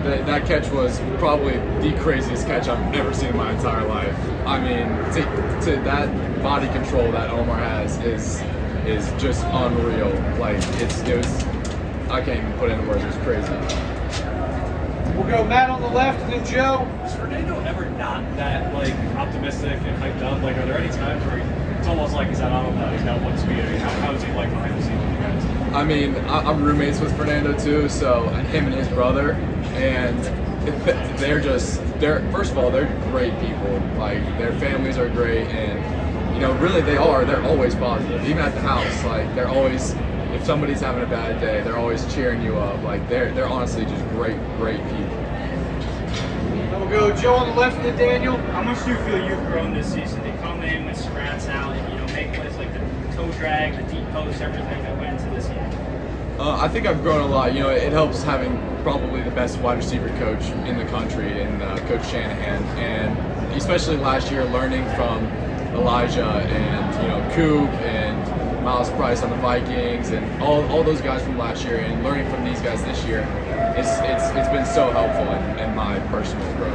that catch was probably the craziest catch I've ever seen in my entire life. I mean, to that body control that Omar has is just unreal. Like it was I can't even put it into words. It was crazy. We'll go Matt on the left and then Joe. Is Fernando ever not that optimistic and hyped up? Like, are there any times where it's almost like he's at he's got one speed? I mean, how is he like behind the scenes with you guys? I mean, I'm roommates with Fernando too, so him and his brother, and they're first of all, they're great people. Like, their families are great, and really they're always positive. Even at the house, like they're always. If somebody's having a bad day, they're always cheering you up. Like they're honestly just great people. Then we'll go Joe on the left and then Daniel. How much do you feel you've grown this season to come in with scrats out and make plays like the toe drag, the deep post, everything that went into this game? I think I've grown a lot. It helps having probably the best wide receiver coach in the country, in Coach Shanahan, and especially last year learning from Elijah and Coop and Miles Price on the Vikings and all those guys from last year, and learning from these guys this year, it's been so helpful in my personal growth.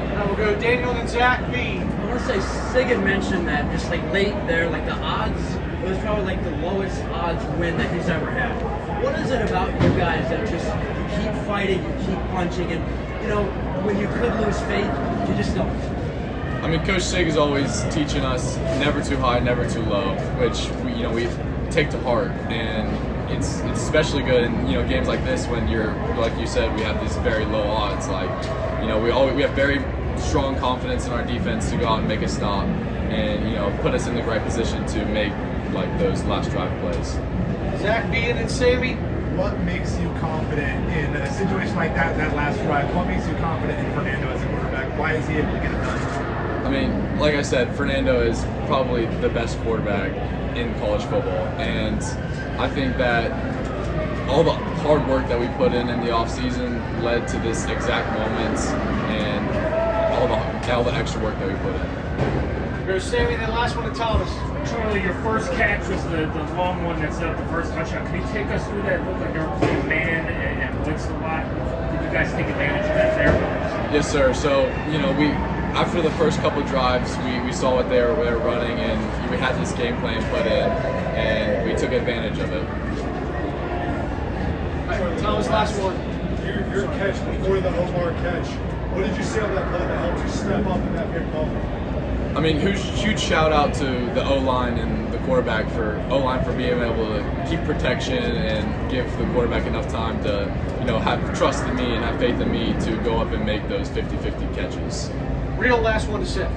Now we'll go Daniel and then Zach B. I want to say Sig had mentioned that just late there, the odds, it was probably the lowest odds win that he's ever had. What is it about you guys that just you keep fighting, you keep punching, and when you could lose faith, you just don't? I mean, Coach Sig is always teaching us never too high, never too low, which we take to heart, and it's especially good in games like this when like you said, we have these very low odds. We have very strong confidence in our defense to go out and make a stop, and put us in the right position to make those last drive plays. Zach B and then Sammy. What makes you confident in a situation like that last drive? What makes you confident in Fernando as a quarterback? Why is he able to get it done? I mean, like I said, Fernando is probably the best quarterback in college football, and I think that all the hard work that we put in the offseason led to this exact moment, and all the extra work that we put in. Go Sammy, then last one to Thomas. Charlie, your first catch was the long one that set up the first touchdown. Can you take us through that? It looked like they were playing man and blitzed a lot. Did you guys take advantage of that there? Yes, sir. So, after the first couple drives, we saw what they were running, and we had this game plan put in, and we took advantage of it. All right, Thomas, last one. Your catch before the Omar catch, what did you see on that play that helped you step up in that big moment? I mean, huge shout out to the O-line and the quarterback for being able to keep protection and give the quarterback enough time to, have trust in me and have faith in me to go up and make those 50-50 catches. Real last one to sit.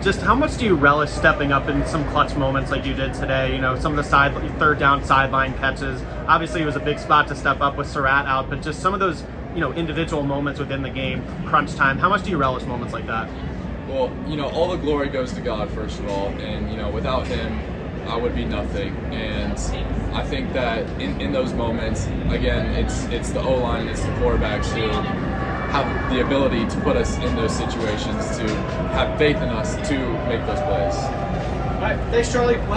Just how much do you relish stepping up in some clutch moments like you did today? Some of the third down sideline catches. Obviously, it was a big spot to step up with Surratt out, but just some of those, individual moments within the game, crunch time. How much do you relish moments like that? Well, all the glory goes to God, first of all, and without Him, I would be nothing. And I think that in those moments, again, it's the O-line and it's the quarterbacks who have the ability to put us in those situations, to have faith in us to make those plays. All right, thanks, Charlie.